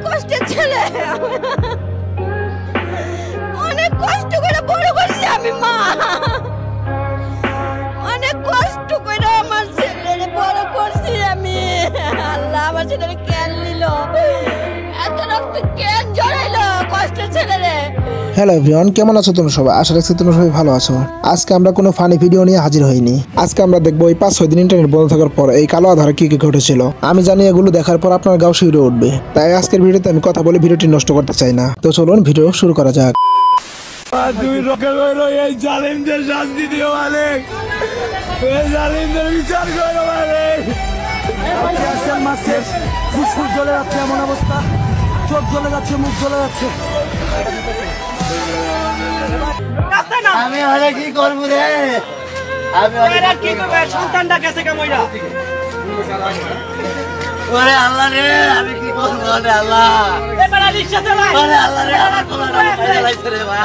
কষ্টের ছেলে, অনেক কষ্ট করে বড় করছি আমি মা, অনেক কষ্ট করে আমার ছেলেরে বড় করছি আমি। আল্লাহ আমার ছেলেরে কেন নিল, এত রক্ত কেন জড়াইলো কষ্টের ছেলেরে। হ্যালো এভরিওয়ান, কেমন আছো তোমরা সবাই? আশা রাখছি তোমরা সবাই ভালো আছো। আজকে আমরা কোনো ফানি ভিডিও নিয়ে হাজির হইনি। আজকে আমরা দেখবো এই 5-6 দিন ইন্টারনেট বন্ধ থাকার পর এই কালো আধারে কি কি ঘটেছিল। আমি জানি এগুলো দেখার পর আপনার গাও শিউরে উঠবে, তাই আজকের ভিডিওতে আমি কথা বলে ভিডিওটি নষ্ট করতে চাই না। তো চলুন ভিডিও শুরু করা যাক। তুই রকে করো, এই জালিমদের শাস্তি দিও মালিক, এই জালিমদের বিচার করো মালিক। মাছের ফুসফুস জ্বলে যাচ্ছে, এমন অবস্থা, চোখ জ্বলে যাচ্ছে, মুখ জ্বলে যাচ্ছে। আমি আরে কি করবো রে, আমি কি করবো? সন্তানটা গেছে কেমন? ওরে আল্লাহ রে, আমি কি করবো রে আল্লাহ, ওরে আল্লাহ রে, আমার পোলাটা ফেলে লাইছে রে ভাই।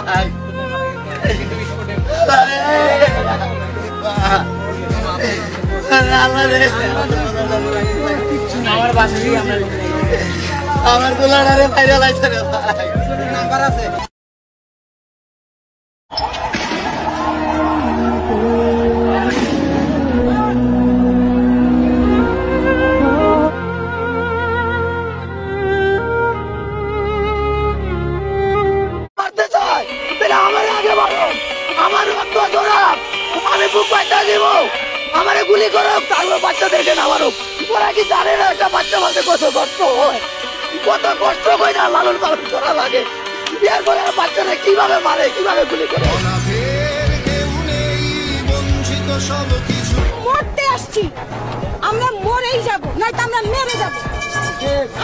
আল্লাহ রে, আমার বাসায় আমার পোলাটা রে ফেলে লাইছে রে ভাই। নাম্বার আছে? আমি বুক পাইতে দিব, আমারে গুলি করো, তারপর বাচ্চাদেরকে নামারো। ওরা কি জানে না একটা বাচ্চা মাঝে কত কষ্ট হয়, কত কষ্ট হয় না লালন পালন করা লাগে। বিয়ার পরে বাচ্চারা কিভাবে মারে, কিভাবে গুলি করে। মরতে আসছি, আমরা মরেই যাব, নয়তো আমরা মেরে যাব।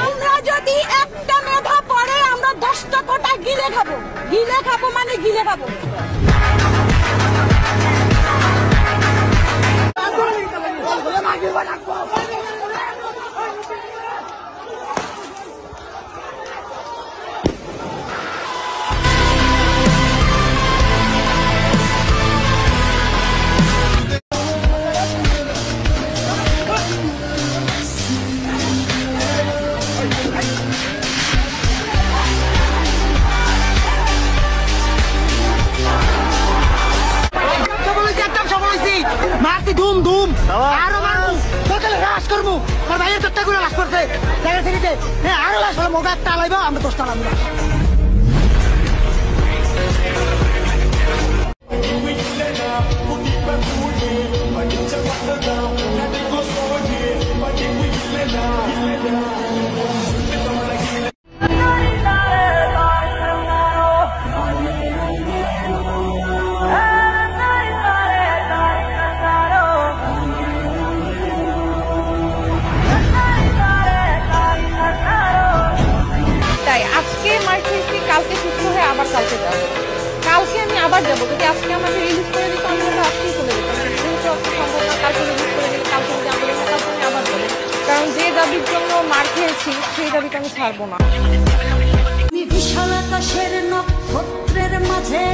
আমরা যদি একটা মেধা পড়ে আমরা 10টা কোটা গিলে খাবো, গিলে খাবো মানে গিলে খাবো। মারতি ধুম ধুম আরো মারবো, সকালে রাস করবো। আমার ভাইয়ের চারটা করে রাস করছে জায়গা থেকে, হ্যাঁ আরো রাস হলো। মোটা একটা লাইব, আমরা 10টা লাইব। কালকে সুস্থ হয়ে আবার কালকে যাবো, কালকে আমি আবার যাবো। যদি আজকে আমাকে রিলিজ করে দিত আমি হয়তো আজকেই চলে যেতাম, যেহেতু আজকে সম্ভব না। কালকে রিলিজ করে দিলে কালকে যদি আমি আবার যাবো, কারণ যে দাবির জন্য মার খেয়েছি সেই দাবিটা আমি ছাড়বো না। বিশাল আকাশের নক্ষত্রের মাঝে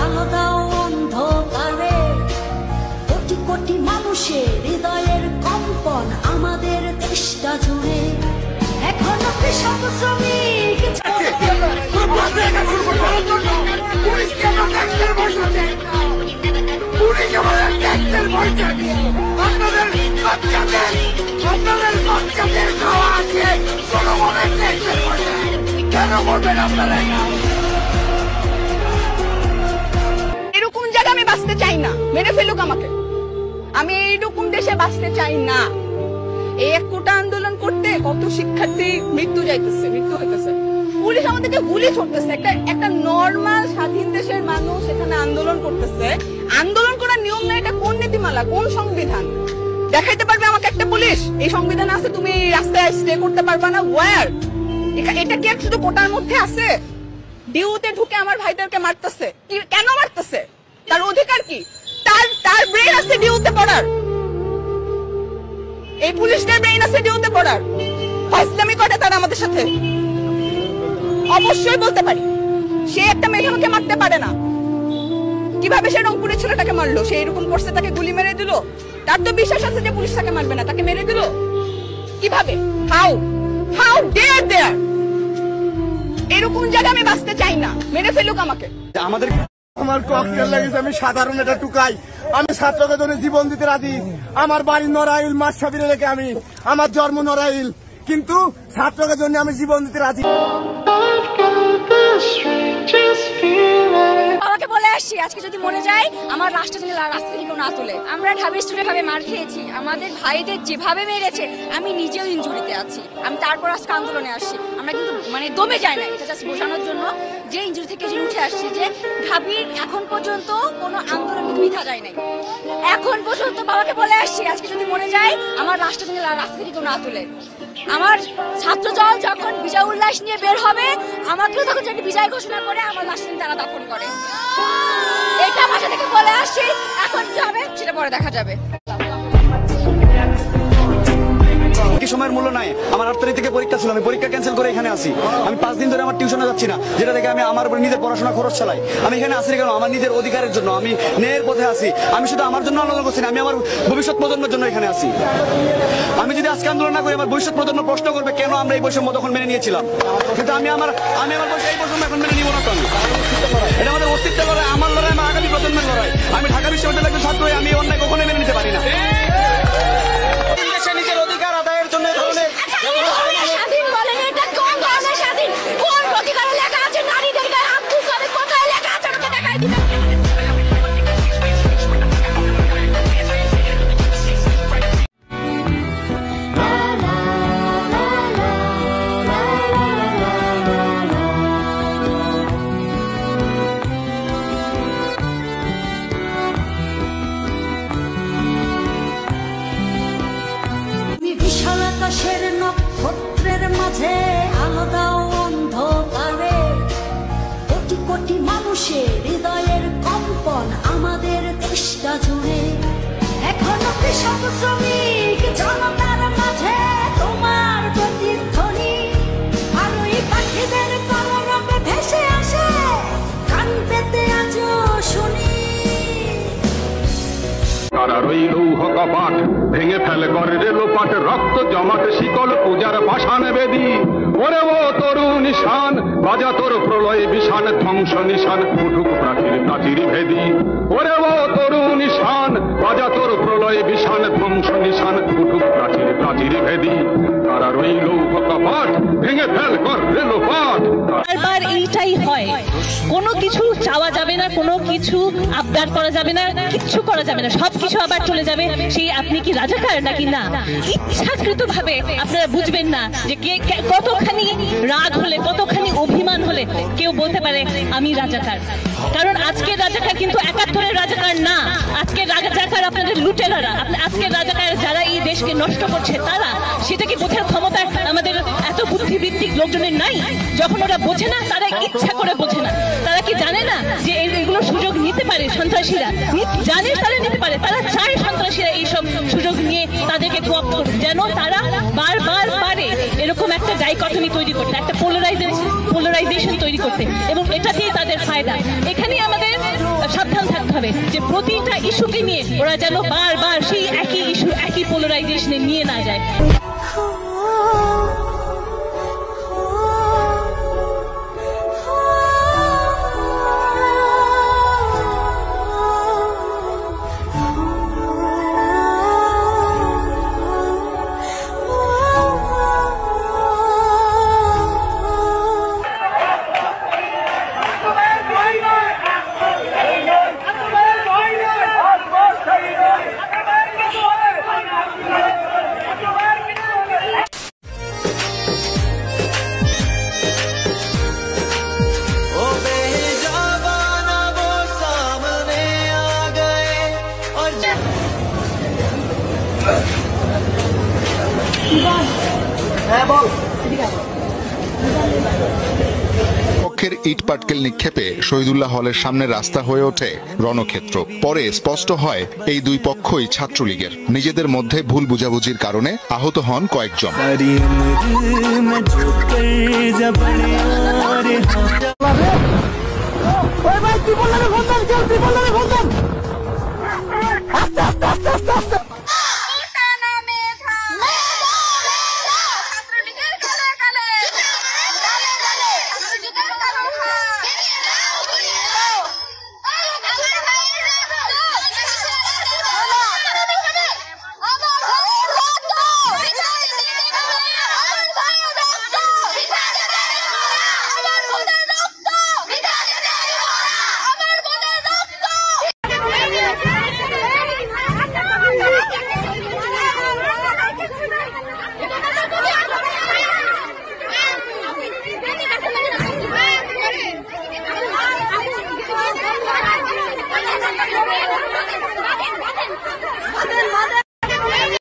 আলো দাও অন্ধকারে, কোটি কোটি মানুষের হৃদয়ের কম্পন আমাদের দেশটা জুড়ে। এখনো কৃষক শ্রমিক এরকম জায়গা আমি বাঁচতে চাই না, মেরে ফেলুক আমাকে, আমি এইরকম দেশে বাঁচতে চাই না। এই 1 কোটা আন্দোলন করতে কত শিক্ষার্থী মৃত্যু হইতেছে, পুলিশ আমাদেরকে গুলি ছুটতেছে। একটা নর্মাল স্বাধীন দেশের মানুষ এখানে আন্দোলন করতেছে, আন্দোলন করার নিয়ম না। এটা কোন নীতিমালা, কোন সংবিধান দেখাইতে পারবে আমাকে একটা পুলিশ? এই সংবিধান আছে, তুমি রাস্তায় স্টে করতে পারবা না। ওয়ার এটা কি শুধু কোটার মধ্যে আছে? ডিউতে ঢুকে আমার ভাইদেরকে মারতেছে, কেন মারতেছে? তার অধিকার কি? তার ব্রেন আছে ডিউতে পড়ার, এই পুলিশদের ব্রেন আছে ডিউতে পড়ার। ফাইজলামি করে তারা আমাদের সাথে, অবশ্যই বলতে পারি। সে একটা মেয়েকে মারতে পারে না, কিভাবে সে রংপুরের ছেলেটাকে মারলো? সে এরকম করছে, তাকে গুলি মেরে দিল। তার তো বিশ্বাস আছে যে পুলিশ তাকে মারবে না, তাকে মেরে দিল কিভাবে? হাউ ডেয়ার দেয়ার কোন জায়গায় আমি বাঁচতে চাই না, মেরে ফেলুক আমাকে। আমার ককটেল লেগেছে, আমি সাধারণ এটা টুকাই, আমি ছাত্রকে জন্য জীবন দিতে রাজি। আমার বাড়ি নড়াইল, মাসাবিরে রেখে আমি, আমার জন্ম নড়াইল, কিন্তু ছাত্রকে জন্য আমি জীবন দিতে রাজি। বাবাকে বলে আসছি আজকে যদি মরে যায় আমার রাষ্ট্র যেন রাস্তা থেকে না তুলে। আমরা ঢাবি স্টুডেন্ট ভাবে মার খেয়েছি, আমাদের ভাইদের যেভাবে মেরেছে আমি নিজেও ইনজুরিতে আছি, আমি তারপর আজকে আন্দোলনে আসছি। আমরা কিন্তু মানে দমে যাই না, এটা জাস্ট বোঝানোর জন্য যে ইনজুরি থেকে যে উঠে আসছে, যে ঢাবির এখন পর্যন্ত কোনো আন্দোলন কিন্তু মিথ্যা যায় নাই। এখন পর্যন্ত বাবাকে বলে আসছি আজকে যদি মরে যায় আমার রাষ্ট্র যেন রাস্তা থেকে না তুলে। আমার ছাত্র দল যখন বিজয় উল্লাস নিয়ে বের হবে আমাকেও তখন যদি বিজয় ঘোষণা করে আমার লাশ তারা দাফন করে। এটা ভাষা থেকে বলে আসছি, এখন কি হবে সেটা পরে দেখা যাবে। কি সময়ের মূল্য নাই। আমার 8 তারিখ থেকে পরীক্ষা ছিল, আমি পরীক্ষা ক্যান্সেল করে এখানে আসি। আমি 5 দিন ধরে আমার টিউশনে যাচ্ছি না, যেটা থেকে আমি আমার উপর নিজের পড়াশোনা খরচ চালাই। আমি এখানে আসি কেন? আমার নিজের অধিকারের জন্য, আমি ন্যায়ের পথে আসি। আমি শুধু আমার জন্য আন্দোলন করছি না, আমি আমার ভবিষ্যৎ প্রজন্মের জন্য এখানে আসি। আমি যদি আজকে আন্দোলন না করি আমার ভবিষ্যৎ প্রজন্ম প্রশ্ন করবে কেন আমরা এই বৈষম্য তখন মেনে নিয়েছিলাম। কিন্তু আমি আমার এই বৈষম্য এখন মেনে নিব না। তো এটা আমাদের অস্তিত্বের লড়াই, আমার লড়াই, আমার আগামী প্রজন্মের লড়াই। আমি ঢাকা বিশ্ববিদ্যালয়ের একজন ছাত্র হয়ে আমি অন্যায় কখনোই মেনে নিতে পারি না। নিজের অধিকার আদায়ের জন্য স্বাধীন বলেন, এটা কোন ধরনের স্বাধীন? কোন অধিকারে লেখা আছে নারীদের গায়ে হাত তুলতে হবে? কোথায় লেখা আছে আমাকে দেখাই দিবেন। বিশাল আকাশের নক্ষত্রের মাঝে আলাদা অন্ধকারে কোটি কোটি মানুষের হৃদয়ের কম্পন আমাদের দেশটা জুড়ে। এখনো কৃষক শ্রমিক জনতার মাঝে তোমার প্রতিধ্বনি, আর ওই পাখিদের কলরবে ভেসে আসে কান পেতে আজও শুনি। কারার ওই লৌহ কপাট ভেঙে ফেলে করে রেলোপাট, রক্ত জমাট শিকল পূজার পাষাণ বেদী। ওরে ও তরু নিশান বাজা তোর প্রলয় বিশান, ধ্বংস নিশান উঠুক প্রাচীর প্রাচীর ভেদী। ওরে ও তরু নিশান বাজা তোর প্রলয় বিশান, ধ্বংস নিশান উঠুক প্রাচীর প্রাচীর ভেদী। কারার ওই লৌহ কপাট ভেঙে ফেল কর রেলোপাট। বারবার এইটাই হয়, কোনো কিছু চাওয়া যাবে না, কোনো কিছু আবদার করা যাবে না, কিচ্ছু করা যাবে না, সবকিছু আবার চলে যাবে সেই আপনি কি রাজাকার নাকি না। ইচ্ছাকৃত ভাবে আপনারা বুঝবেন না যে কতখানি রাগ হলে, কতখানি অভিমান হলে কেউ বলতে পারে আমি রাজাকার। কারণ আজকের রাজাকার কিন্তু 71-এর রাজাকার না, আজকের রাজাকার আপনাদের লুটেরারা, আজকের রাজাকার যারা এই দেশকে নষ্ট করছে তারা। সেটা কি বোঝার ক্ষমতা আমাদের এত বুদ্ধিবৃত্তিক লোকজনের নাই? যখন ওরা বোঝে না তারা ইচ্ছা করে বোঝে না। তারা কি জানে না যে এগুলো সুযোগ নিতে পারে সন্ত্রাসীরা? জানে তারা নিতে পারে, তারা চায় সন্ত্রাসীরা এইসব সুযোগ নিয়ে তাদেরকে কোঅপ করুক, যেন তারা বারবার পারে এরকম একটা ডাইকটমি তৈরি করতে, একটা পোলারাইজেশন তৈরি করতে, এবং এটা দিয়ে তাদের ফায়দা। এখানেই আমাদের সাবধান থাকতে হবে যে প্রতিটা ইস্যুকে নিয়ে ওরা যেন বারবার সেই একই ইস্যু, একই পোলারাইজেশনে নিয়ে না যায়। পক্ষের ইট পাটকেল নিক্ষেপে শহীদুল্লাহ হলের সামনে রাস্তা হয়ে ওঠে রণক্ষেত্র। পরে স্পষ্ট হয় এই দুই পক্ষই ছাত্রলীগের। নিজেদের মধ্যে ভুল বুঝাবুঝির কারণে আহত হন কয়েকজন। আস্তে আস্তে আস্তে আস্তে আস্তে